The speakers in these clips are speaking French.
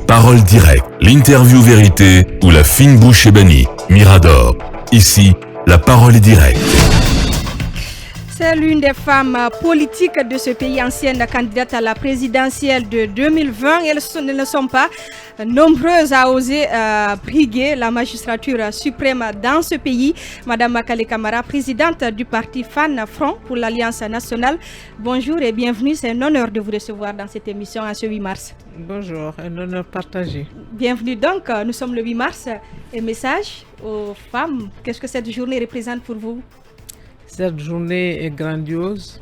Parole directe, l'interview vérité ou la fine bouche ébanie. Mirador. Ici, la parole est directe. C'est l'une des femmes politiques de ce pays, ancienne candidate à la présidentielle de 2020. Elles ne sont pas nombreuses à oser briguer la magistrature suprême dans ce pays. Madame Makale Camara, présidente du parti Fan Front pour l'Alliance nationale. Bonjour et bienvenue. C'est un honneur de vous recevoir dans cette émission en ce 8 mars. Bonjour, un honneur partagé. Bienvenue donc. Nous sommes le 8 mars. Un message aux femmes. Qu'est-ce que cette journée représente pour vous? Cette journée est grandiose,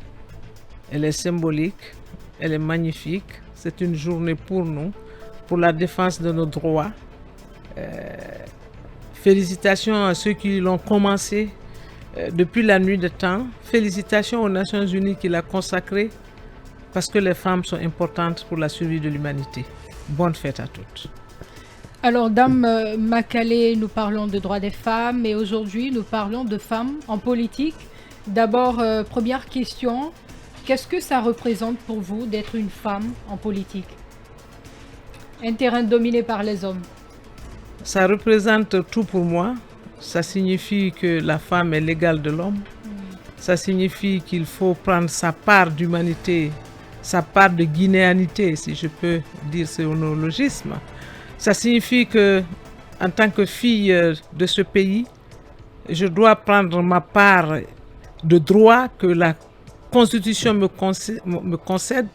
elle est symbolique, elle est magnifique. C'est une journée pour nous, pour la défense de nos droits. Félicitations à ceux qui l'ont commencé depuis la nuit des temps. Félicitations aux Nations Unies qui l'ont consacrée parce que les femmes sont importantes pour la survie de l'humanité. Bonne fête à toutes. Alors, Dame Makale, nous parlons de droits des femmes et aujourd'hui, nous parlons de femmes en politique. D'abord, première question, qu'est-ce que ça représente pour vous d'être une femme en politique? Un terrain dominé par les hommes. Ça représente tout pour moi. Ça signifie que la femme est l'égale de l'homme. Ça signifie qu'il faut prendre sa part d'humanité, sa part de guinéanité, si je peux dire ce néologisme. Ça signifie que, en tant que fille de ce pays, je dois prendre ma part de droit que la Constitution me concède.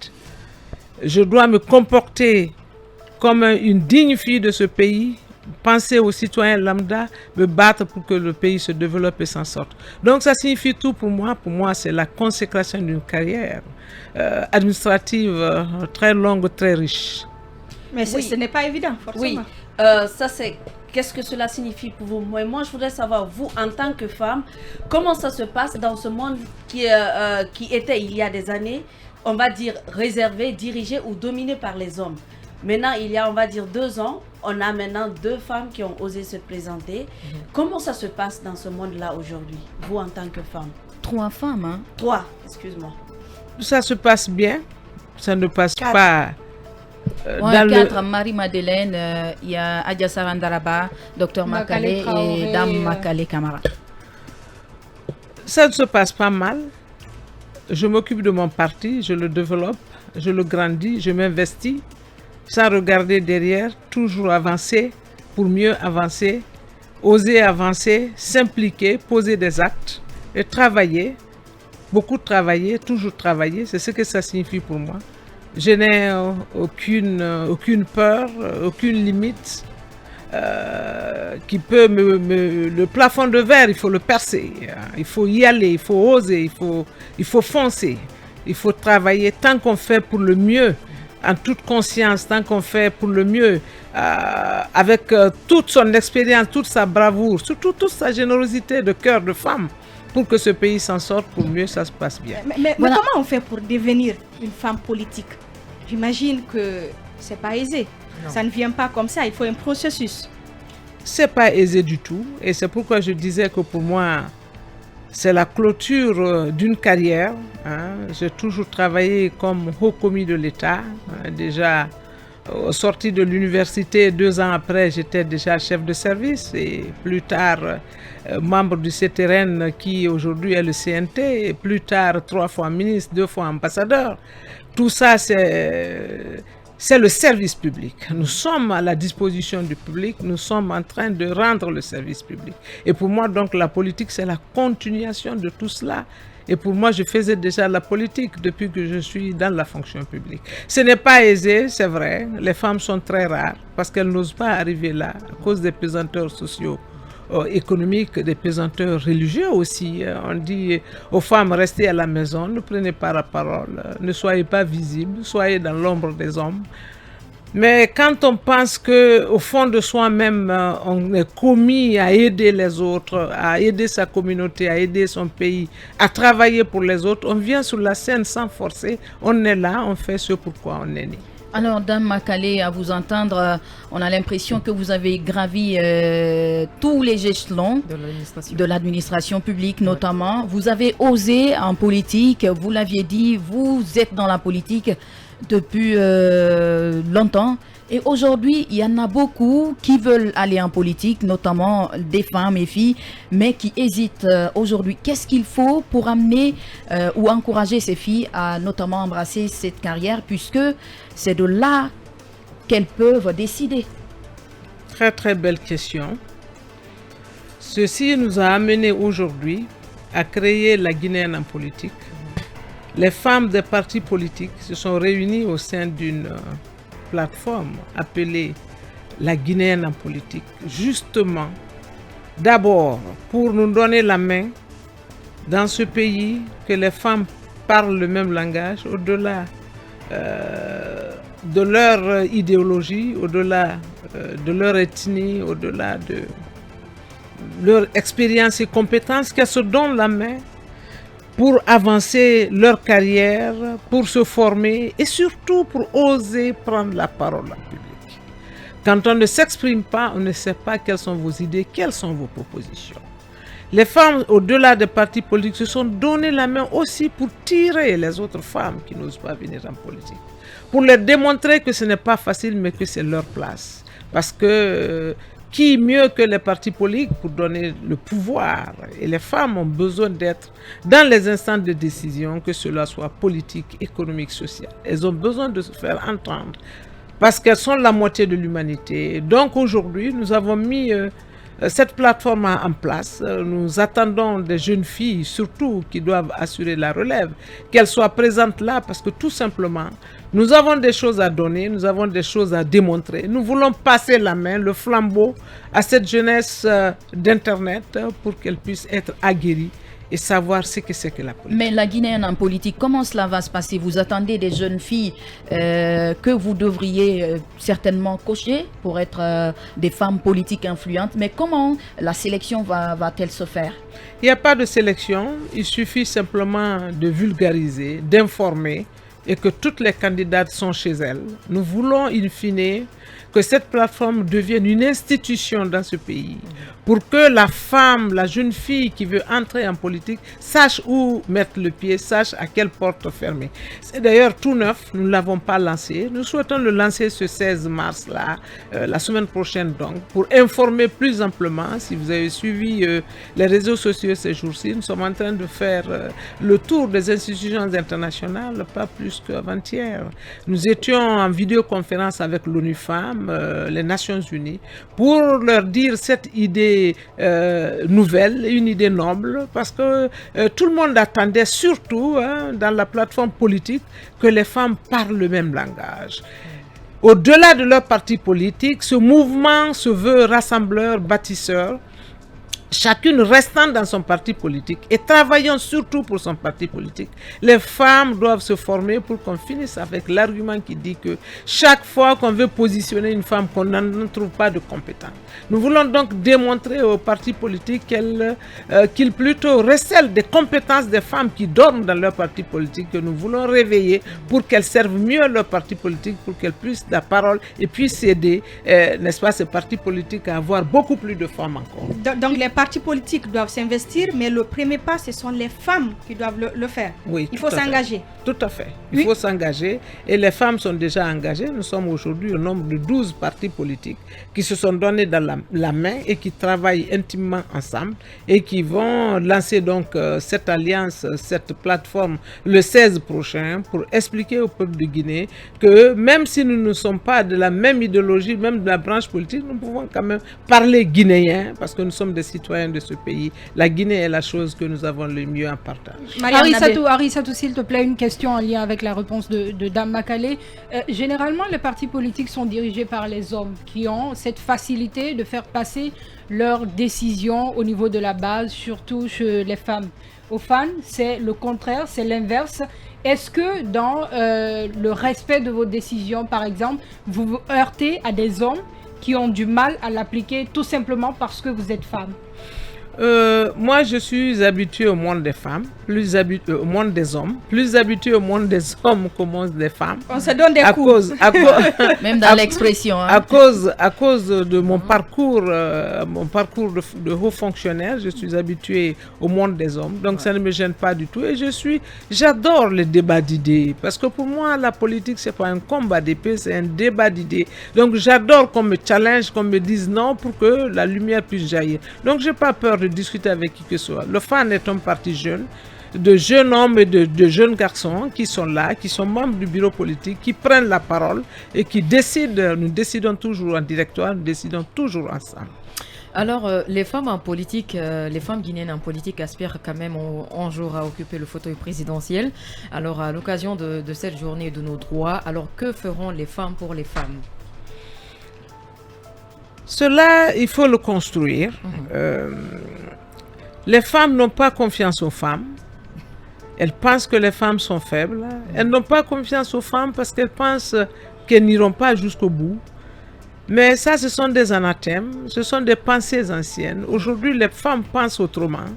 Je dois me comporter comme une digne fille de ce pays, penser aux citoyens lambda, me battre pour que le pays se développe et s'en sorte. Donc ça signifie tout pour moi. Pour moi, c'est la consécration d'une carrière administrative très longue, très riche. Mais ce n'est pas évident, forcément. Oui, ça c'est... Qu'est-ce que cela signifie pour vous? Moi, je voudrais savoir, vous, en tant que femme, comment ça se passe dans ce monde qui était, il y a des années, on va dire, réservé, dirigé ou dominé par les hommes. Maintenant, il y a, on va dire, 2 ans, on a maintenant 2 femmes qui ont osé se présenter. Comment ça se passe dans ce monde-là aujourd'hui, vous, en tant que femme? 3 femmes, hein? 3, excuse-moi. Ça se passe bien, ça ne passe 4. pas... Dans 4, Marie-Madeleine, il y a Adja Sarandaraba, Dr Makale et Dame Makale Camara. Ça ne se passe pas mal. Je m'occupe de mon parti, je le développe, je le grandis, je m'investis, sans regarder derrière, toujours avancer pour mieux avancer, oser avancer, s'impliquer, poser des actes et travailler, beaucoup travailler, toujours travailler, c'est ce que ça signifie pour moi. Je n'ai aucune peur, aucune limite qui peut le plafond de verre, il faut le percer, il faut y aller, il faut oser, il faut foncer, il faut travailler tant qu'on fait pour le mieux, en toute conscience, tant qu'on fait pour le mieux, avec toute son expérience, toute sa bravoure, surtout toute sa générosité de cœur de femme, pour que ce pays s'en sorte, pour mieux ça se passe bien. Mais comment on fait pour devenir une femme politique? J'imagine que c'est pas aisé. Non. Ça ne vient pas comme ça, il faut un processus. C'est pas aisé du tout et c'est pourquoi je disais que pour moi, c'est la clôture d'une carrière. J'ai toujours travaillé comme haut commis de l'État. Déjà, sorti de l'université, 2 ans après, j'étais déjà chef de service et plus tard membre du CTRN qui aujourd'hui est le CNT et plus tard 3 fois ministre, 2 fois ambassadeur. Tout ça, c'est le service public. Nous sommes à la disposition du public, nous sommes en train de rendre le service public. Et pour moi, donc, la politique, c'est la continuation de tout cela. Et pour moi, je faisais déjà la politique depuis que je suis dans la fonction publique. Ce n'est pas aisé, c'est vrai. Les femmes sont très rares parce qu'elles n'osent pas arriver là à cause des pesanteurs sociaux, économiques, des pesanteurs religieux aussi. On dit aux femmes, restez à la maison, ne prenez pas la parole, ne soyez pas visibles, soyez dans l'ombre des hommes. Mais quand on pense qu'au fond de soi-même, on est commis à aider les autres, à aider sa communauté, à aider son pays, à travailler pour les autres, on vient sur la scène sans forcer, on est là, on fait ce pourquoi on est né. Alors, Dame Makale, à vous entendre, on a l'impression que vous avez gravi tous les échelons de l'administration publique, notamment. Vous avez osé en politique, vous l'aviez dit, vous êtes dans la politique depuis longtemps. Et aujourd'hui, il y en a beaucoup qui veulent aller en politique, notamment des femmes et filles, mais qui hésitent aujourd'hui. Qu'est-ce qu'il faut pour amener ou encourager ces filles à notamment embrasser cette carrière, puisque c'est de là qu'elles peuvent décider? Très très belle question. Ceci nous a amené aujourd'hui à créer la Guinéenne en politique. Les femmes des partis politiques se sont réunies au sein d'une plateforme appelée la Guinéenne en politique, justement, d'abord pour nous donner la main dans ce pays, que les femmes parlent le même langage, au-delà de leur idéologie, au-delà de leur ethnie, au-delà de leur expérience et compétences, qu'elles se donnent la main pour avancer leur carrière, pour se former et surtout pour oser prendre la parole en public. Quand on ne s'exprime pas, on ne sait pas quelles sont vos idées, quelles sont vos propositions. Les femmes, au-delà des partis politiques, se sont donné la main aussi pour tirer les autres femmes qui n'osent pas venir en politique, pour leur démontrer que ce n'est pas facile, mais que c'est leur place. Parce que qui mieux que les partis politiques pour donner le pouvoir? Et les femmes ont besoin d'être dans les instants de décision, que cela soit politique, économique, social. Elles ont besoin de se faire entendre parce qu'elles sont la moitié de l'humanité. Donc aujourd'hui, nous avons mis cette plateforme en place. Nous attendons des jeunes filles, surtout, qui doivent assurer la relève, qu'elles soient présentes là parce que tout simplement, nous avons des choses à donner, nous avons des choses à démontrer. Nous voulons passer la main, le flambeau à cette jeunesse d'Internet pour qu'elle puisse être aguerrie et savoir ce que c'est que la politique. Mais la Guinéenne en politique, comment cela va se passer? Vous attendez des jeunes filles que vous devriez certainement cocher pour être des femmes politiques influentes, mais comment la sélection va-t-elle se faire? Il n'y a pas de sélection, il suffit simplement de vulgariser, d'informer et que toutes les candidates sont chez elles. Nous voulons, in fine, que cette plateforme devienne une institution dans ce pays pour que la femme, la jeune fille qui veut entrer en politique sache où mettre le pied, sache à quelle porte fermer. C'est d'ailleurs tout neuf, nous ne l'avons pas lancé. Nous souhaitons le lancer ce 16 mars-là, la semaine prochaine donc, pour informer plus amplement. Si vous avez suivi les réseaux sociaux ces jours-ci, nous sommes en train de faire le tour des institutions internationales, pas plus qu'avant-hier. Nous étions en vidéoconférence avec l'ONU Femmes, les Nations Unies, pour leur dire cette idée nouvelle, une idée noble, parce que tout le monde attendait surtout dans la plateforme politique que les femmes parlent le même langage. Au-delà de leur parti politique, ce mouvement se veut rassembleur, bâtisseur, chacune restant dans son parti politique et travaillant surtout pour son parti politique. Les femmes doivent se former pour qu'on finisse avec l'argument qui dit que chaque fois qu'on veut positionner une femme, qu'on n'en trouve pas de compétence. Nous voulons donc démontrer aux partis politiques qu'ils plutôt recèlent des compétences des femmes qui dorment dans leur parti politique, que nous voulons réveiller pour qu'elles servent mieux leur parti politique, pour qu'elles puissent la parole et puissent aider, n'est-ce pas, ces partis politiques à avoir beaucoup plus de femmes encore. Donc les partis politiques doivent s'investir, mais le premier pas, ce sont les femmes qui doivent le faire. Oui, il faut s'engager. Tout à fait. Il faut s'engager et les femmes sont déjà engagées. Nous sommes aujourd'hui au nombre de 12 partis politiques qui se sont donnés dans la main et qui travaillent intimement ensemble et qui vont lancer donc cette alliance, cette plateforme le 16 prochain pour expliquer au peuple de Guinée que même si nous ne sommes pas de la même idéologie, même de la branche politique, nous pouvons quand même parler guinéen parce que nous sommes des citoyens de ce pays. La Guinée est la chose que nous avons le mieux en partage. Arissatou, s'il te plaît, une question en lien avec la réponse de Dame Makale. Généralement, les partis politiques sont dirigés par les hommes qui ont cette facilité de faire passer leurs décisions au niveau de la base, surtout chez les femmes. Aux femmes, c'est le contraire, c'est l'inverse. Est-ce que dans le respect de vos décisions, par exemple, vous vous heurtez à des hommes qui ont du mal à l'appliquer tout simplement parce que vous êtes femme? Moi, je suis habitué au monde des femmes, plus habitué au monde des hommes, plus habitué au monde des hommes qu'au monde des femmes. On se donne des coups. Même dans l'expression. Hein. À cause de mon parcours de haut fonctionnaire, je suis habitué au monde des hommes. Donc, ça ne me gêne pas du tout. Et j'adore les débats d'idées. Parce que pour moi, la politique, c'est pas un combat d'épée, c'est un débat d'idées. Donc, j'adore qu'on me challenge, qu'on me dise non pour que la lumière puisse jaillir. Donc, j'ai pas peur de discuter avec qui que ce soit. Le FAN est un parti jeune, de jeunes hommes et de jeunes garçons qui sont là, qui sont membres du bureau politique, qui prennent la parole et qui décident. Nous décidons toujours en directoire, nous décidons toujours ensemble. Alors, les femmes en politique, les femmes guinéennes en politique aspirent quand même un jour à occuper le fauteuil présidentiel. Alors, à l'occasion de cette journée de nos droits, alors que feront les femmes pour les femmes? Cela, il faut le construire. Les femmes n'ont pas confiance aux femmes. Elles pensent que les femmes sont faibles. Elles n'ont pas confiance aux femmes parce qu'elles pensent qu'elles n'iront pas jusqu'au bout. Mais ça, ce sont des anathèmes, ce sont des pensées anciennes. Aujourd'hui, les femmes pensent autrement.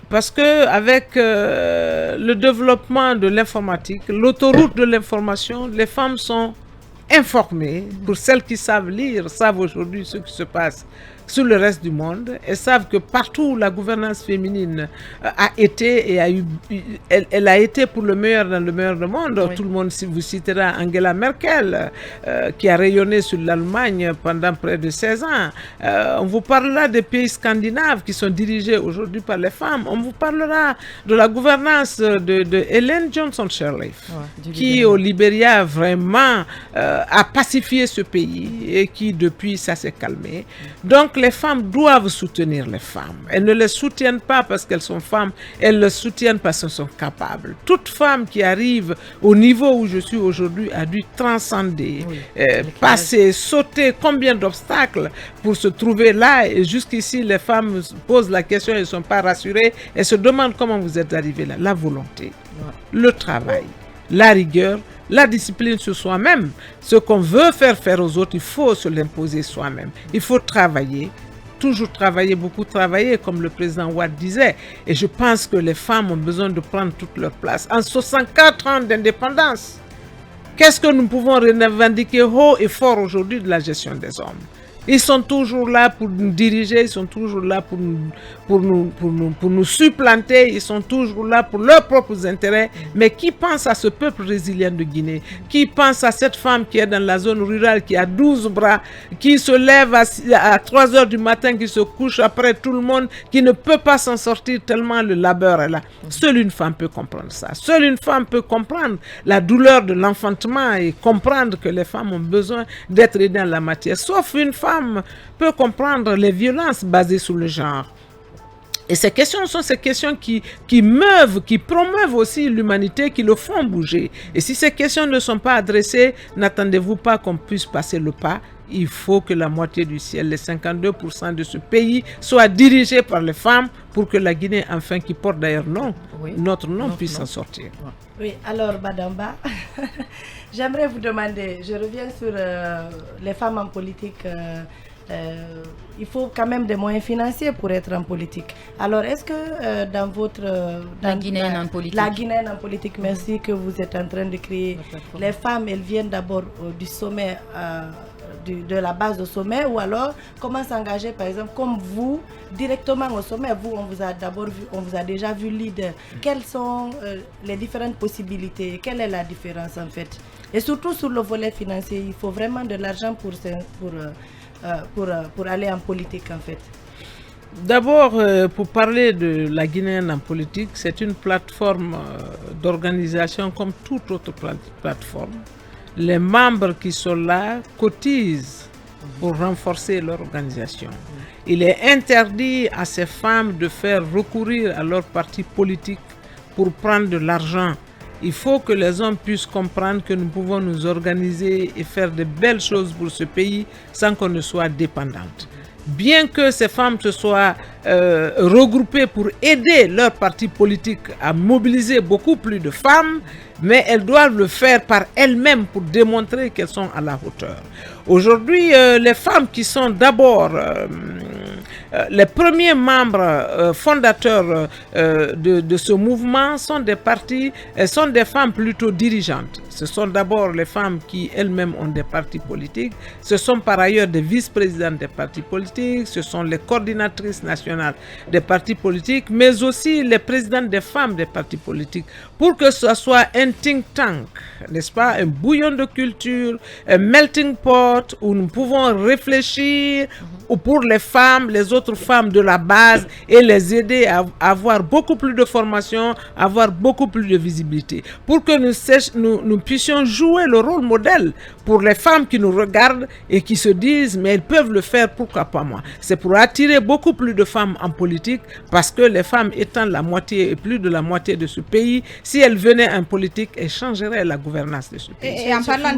Parce qu'avec le développement de l'informatique, l'autoroute de l'information, les femmes sont informées. Pour celles qui savent lire, savent aujourd'hui ce qui se passe sur le reste du monde et savent que partout où la gouvernance féminine a été et elle a été pour le meilleur dans le meilleur du monde. Oui. Tout le monde vous citera Angela Merkel qui a rayonné sur l'Allemagne pendant près de 16 ans. On vous parlera des pays scandinaves qui sont dirigés aujourd'hui par les femmes. On vous parlera de la gouvernance de Ellen Johnson Sirleaf qui au Libéria vraiment a pacifié ce pays et qui depuis ça s'est calmé. Donc les femmes doivent soutenir les femmes. Elles ne les soutiennent pas parce qu'elles sont femmes, elles les soutiennent parce qu'elles sont capables. Toute femme qui arrive au niveau où je suis aujourd'hui a dû transcender, passer, sauter combien d'obstacles pour se trouver là. Et jusqu'ici, les femmes posent la question, elles ne sont pas rassurées, elles se demandent comment vous êtes arrivées là. La volonté, le travail, la rigueur, la discipline sur soi-même. Ce qu'on veut faire aux autres, il faut se l'imposer soi-même. Il faut travailler, toujours travailler, beaucoup travailler, comme le président Ouad disait. Et je pense que les femmes ont besoin de prendre toute leur place. En 64 ans d'indépendance, qu'est-ce que nous pouvons revendiquer haut et fort aujourd'hui de la gestion des hommes? Ils sont toujours là pour nous diriger, ils sont toujours là pour nous supplanter, ils sont toujours là pour leurs propres intérêts. Mais qui pense à ce peuple résilient de Guinée? Qui pense à cette femme qui est dans la zone rurale, qui a 12 bras, qui se lève à 3 heures du matin, qui se couche après tout le monde, qui ne peut pas s'en sortir tellement le labeur est là? Seule une femme peut comprendre ça. Seule une femme peut comprendre la douleur de l'enfantement et comprendre que les femmes ont besoin d'être aidées dans la matière. Sauf une femme peut comprendre les violences basées sur le genre. Et ces questions sont ces questions qui meuvent, qui promeuvent aussi l'humanité, qui le font bouger. Et si ces questions ne sont pas adressées, n'attendez-vous pas qu'on puisse passer le pas. Il faut que la moitié du ciel, les 52% de ce pays, soit dirigée par les femmes pour que la Guinée, enfin, qui porte d'ailleurs notre nom, puisse s'en sortir. Oui, alors, Badamba, j'aimerais vous demander, je reviens sur les femmes en politique. Il faut quand même des moyens financiers pour être en politique. Alors, est-ce que dans votre... la Guinéenne en politique. La Guinéenne en politique, merci, que vous êtes en train de créer. Les femmes, elles viennent d'abord du sommet, de la base au sommet, ou alors comment s'engager, par exemple, comme vous, directement au sommet. Vous, on vous a d'abord vu, on vous a déjà vu leader. Quelles sont les différentes possibilités? Quelle est la différence en fait? Et surtout sur le volet financier, il faut vraiment de l'argent pour aller en politique en fait. D'abord, pour parler de la Guinéenne en politique, c'est une plateforme d'organisation comme toute autre plateforme. Les membres qui sont là cotisent pour renforcer leur organisation. Il est interdit à ces femmes de faire recourir à leur parti politique pour prendre de l'argent. Il faut que les hommes puissent comprendre que nous pouvons nous organiser et faire de belles choses pour ce pays sans qu'on ne soit dépendante. Bien que ces femmes se soient regroupées pour aider leur parti politique à mobiliser beaucoup plus de femmes, mais elles doivent le faire par elles-mêmes pour démontrer qu'elles sont à la hauteur. Aujourd'hui, les femmes qui sont d'abord les premiers membres fondateurs de ce mouvement sont des femmes plutôt dirigeantes. Ce sont d'abord les femmes qui elles-mêmes ont des partis politiques. Ce sont par ailleurs des vice-présidentes des partis politiques. Ce sont les coordinatrices nationales des partis politiques, mais aussi les présidentes des femmes des partis politiques, pour que ce soit un think tank, n'est-ce pas, un bouillon de culture, un melting pot où nous pouvons réfléchir pour les femmes, les autres femmes de la base, et les aider à avoir beaucoup plus de formation, avoir beaucoup plus de visibilité, pour que nous puissions jouer le rôle modèle pour les femmes qui nous regardent et qui se disent mais elles peuvent le faire, pourquoi pas moi. C'est pour attirer beaucoup plus de femmes en politique, parce que les femmes étant la moitié et plus de la moitié de ce pays, si elles venaient en politique, elles changeraient la gouvernance de ce pays. Et en parlant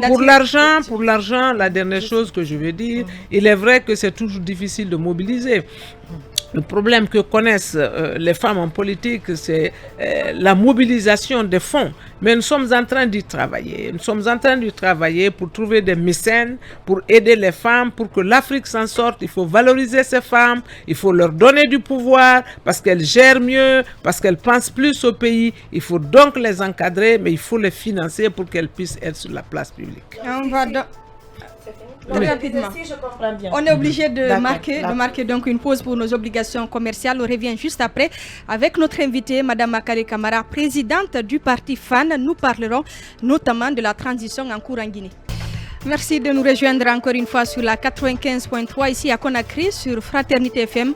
pour l'argent, la dernière chose que je veux dire, il est vrai que c'est toujours difficile de mobiliser. Le problème que connaissent les femmes en politique, c'est la mobilisation des fonds. Mais nous sommes en train d'y travailler. Nous sommes en train d'y travailler pour trouver des mécènes, pour aider les femmes, pour que l'Afrique s'en sorte. Il faut valoriser ces femmes, il faut leur donner du pouvoir, parce qu'elles gèrent mieux, parce qu'elles pensent plus au pays. Il faut donc les encadrer, mais il faut les financer pour qu'elles puissent être sur la place publique. Très rapidement. Si je comprends bien. On est obligé de marquer donc une pause pour nos obligations commerciales. On revient juste après avec notre invitée, Madame Makale Camara, présidente du parti FAN. Nous parlerons notamment de la transition en cours en Guinée. Merci de nous rejoindre encore une fois sur la 95.3 ici à Conakry, sur Fraternité FM,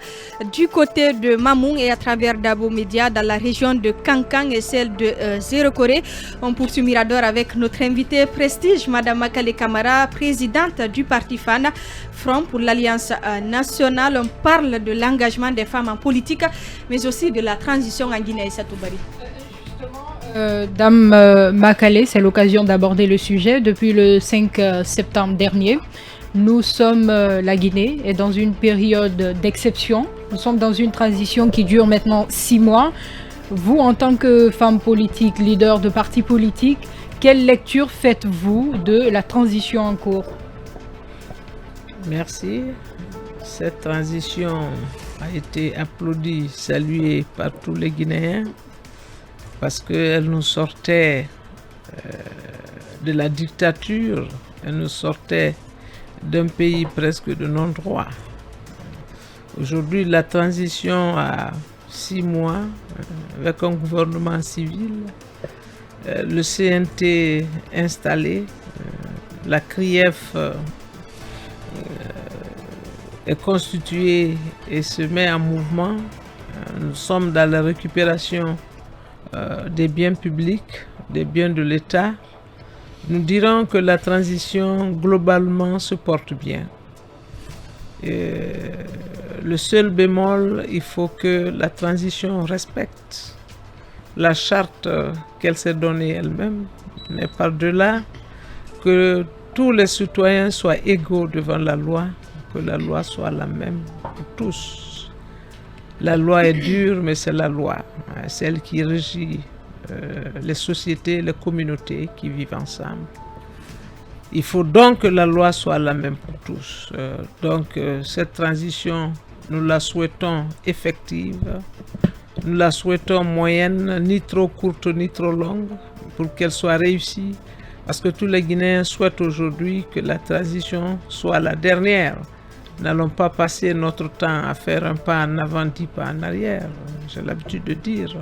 du côté de Mamoun et à travers Dabo Média dans la région de Kankan et celle de Zéro-Corée. On poursuit Mirador avec notre invitée prestige, Madame Makale Camara, présidente du parti FAN, Front pour l'Alliance nationale. On parle de l'engagement des femmes en politique, mais aussi de la transition en Guinée et Satoubari. Dame Makale, c'est l'occasion d'aborder le sujet. Depuis le 5 septembre dernier, nous sommes, la Guinée est dans une période d'exception. Nous sommes dans une transition qui dure maintenant 6 mois. Vous, en tant que femme politique, leader de parti politique, quelle lecture faites-vous de la transition en cours? Merci. Cette transition a été applaudie, saluée par tous les Guinéens, parce qu'elle nous sortait de la dictature, elle nous sortait d'un pays presque de non-droit. Aujourd'hui, la transition a 6 mois, avec un gouvernement civil, le CNT installé, la CRIEF est constituée et se met en mouvement. Nous sommes dans la récupération des biens publics, des biens de l'État. Nous dirons que la transition globalement se porte bien. Et le seul bémol, il faut que la transition respecte la charte qu'elle s'est donnée elle-même, mais par-delà, que tous les citoyens soient égaux devant la loi, que la loi soit la même pour tous. La loi est dure, mais c'est la loi, celle qui régit les sociétés, les communautés qui vivent ensemble. Il faut donc que la loi soit la même pour tous. Cette transition, nous la souhaitons effective, nous la souhaitons moyenne, ni trop courte ni trop longue, pour qu'elle soit réussie, parce que tous les Guinéens souhaitent aujourd'hui que la transition soit la dernière. N'allons pas passer notre temps à faire un pas en avant, 10 pas en arrière. J'ai l'habitude de dire.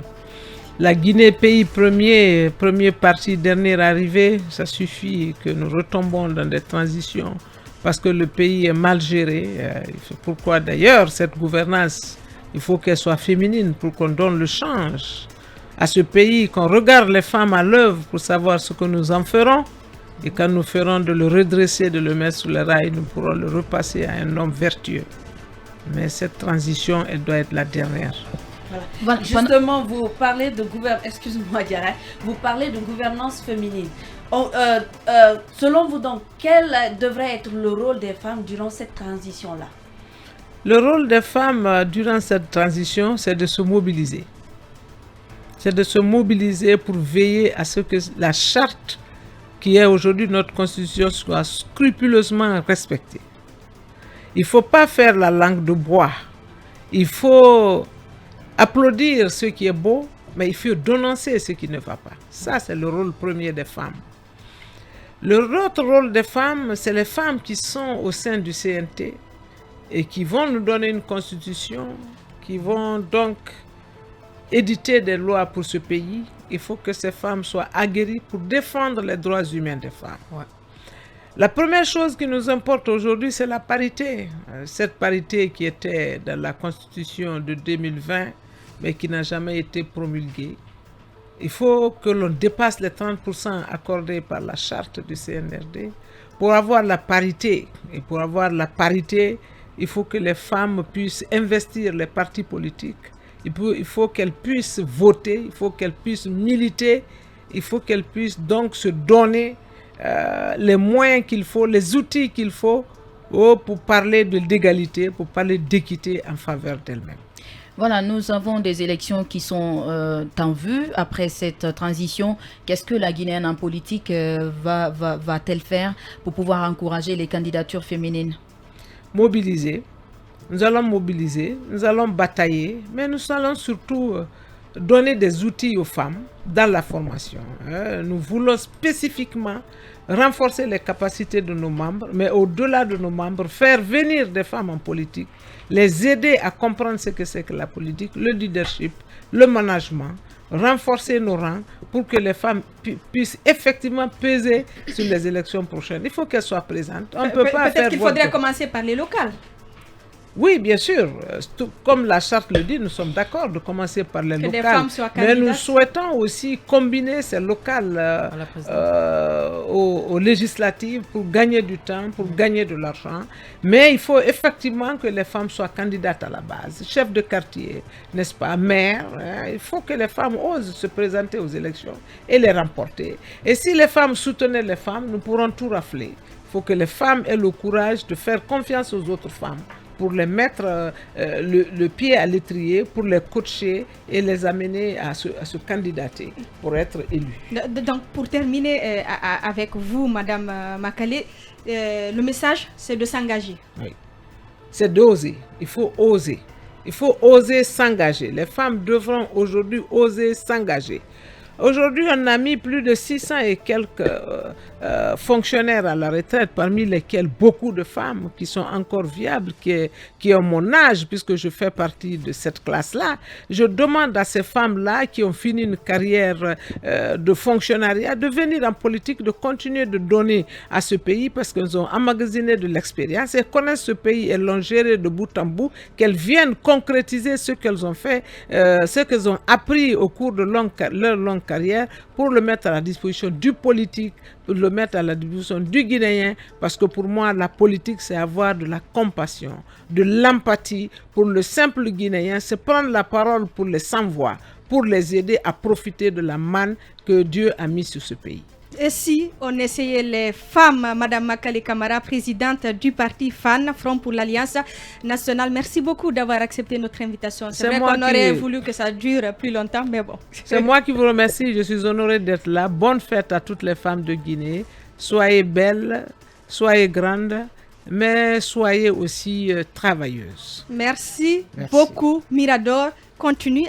La Guinée, pays premier parti, dernier arrivé, ça suffit que nous retombons dans des transitions parce que le pays est mal géré. Pourquoi d'ailleurs cette gouvernance, il faut qu'elle soit féminine pour qu'on donne le change à ce pays, qu'on regarde les femmes à l'œuvre pour savoir ce que nous en ferons. Et quand nous ferons de le redresser, de le mettre sur les rails, nous pourrons le repasser à un homme vertueux. Mais cette transition, elle doit être la dernière. Voilà. Justement, vous parlez de vous parlez de gouvernance féminine. Selon vous, donc, quel devrait être le rôle des femmes durant cette transition-là? Le rôle des femmes durant cette transition, c'est de se mobiliser. C'est de se mobiliser pour veiller à ce que la charte qui est aujourd'hui notre constitution soit scrupuleusement respectée. Il ne faut pas faire la langue de bois. Il faut applaudir ce qui est beau, mais il faut dénoncer ce qui ne va pas. Ça, c'est le rôle premier des femmes. L'autre rôle des femmes, c'est les femmes qui sont au sein du CNT et qui vont nous donner une constitution, qui vont donc éditer des lois pour ce pays. Il faut que ces femmes soient aguerries pour défendre les droits humains des femmes. Ouais. La première chose qui nous importe aujourd'hui, c'est la parité. Cette parité qui était dans la Constitution de 2020, mais qui n'a jamais été promulguée. Il faut que l'on dépasse les 30% accordés par la charte du CNRD pour avoir la parité. Et pour avoir la parité, il faut que les femmes puissent investir les partis politiques. Il faut qu'elles puissent voter, il faut qu'elles puissent militer, il faut qu'elles puissent donc se donner les moyens qu'il faut, les outils qu'il faut pour parler d'égalité, pour parler d'équité en faveur d'elles-mêmes. Voilà, nous avons des élections qui sont en vue. Après cette transition, qu'est-ce que la Guinéenne en politique va-t-elle faire pour pouvoir encourager les candidatures féminines? Mobiliser. Nous allons mobiliser, nous allons batailler, mais nous allons surtout donner des outils aux femmes dans la formation. Nous voulons spécifiquement renforcer les capacités de nos membres, mais au-delà de nos membres, faire venir des femmes en politique, les aider à comprendre ce que c'est que la politique, le leadership, le management, renforcer nos rangs pour que les femmes puissent effectivement peser sur les élections prochaines. Il faut qu'elles soient présentes. On peut pas Peut-être faire qu'il faudrait commencer par les locales. Oui, bien sûr. Comme la charte le dit, nous sommes d'accord de commencer par les locales. Des femmes soient mais nous candidates. souhaitons aussi combiner ces locales aux législatives pour gagner du temps, pour gagner de l'argent. Mais il faut effectivement que les femmes soient candidates à la base. Chef de quartier, n'est-ce pas, maire. Il faut que les femmes osent se présenter aux élections et les remporter. Et si les femmes soutenaient les femmes, nous pourrons tout rafler. Il faut que les femmes aient le courage de faire confiance aux autres femmes, pour les mettre le pied à l'étrier, pour les coacher et les amener à se candidater pour être élus. Donc, pour terminer avec vous, Madame Makale, le message, c'est de s'engager. Oui. C'est d'oser. Il faut oser. Il faut oser s'engager. Les femmes devront aujourd'hui oser s'engager. Aujourd'hui, on a mis plus de 600 et quelques fonctionnaires à la retraite, parmi lesquels beaucoup de femmes qui sont encore viables, qui ont mon âge, puisque je fais partie de cette classe-là. Je demande à ces femmes-là qui ont fini une carrière de fonctionnariat de venir en politique, de continuer de donner à ce pays, parce qu'elles ont emmagasiné de l'expérience, elles connaissent ce pays, elles l'ont géré de bout en bout, qu'elles viennent concrétiser ce qu'elles ont fait, ce qu'elles ont appris au cours de leur longue carrière, pour le mettre à la disposition du politique, pour le mettre à la disposition du Guinéen, parce que pour moi, la politique, c'est avoir de la compassion, de l'empathie pour le simple Guinéen, c'est prendre la parole pour les sans-voix, pour les aider à profiter de la manne que Dieu a mise sur ce pays. Et si on essayait les femmes, Madame Makale Camara, présidente du parti FAN, Front pour l'Alliance nationale, merci beaucoup d'avoir accepté notre invitation. C'est vrai qu'on aurait voulu que ça dure plus longtemps, mais bon. C'est moi qui vous remercie, je suis honorée d'être là. Bonne fête à toutes les femmes de Guinée. Soyez belles, soyez grandes, mais soyez aussi travailleuses. Merci beaucoup, Mirador. Continue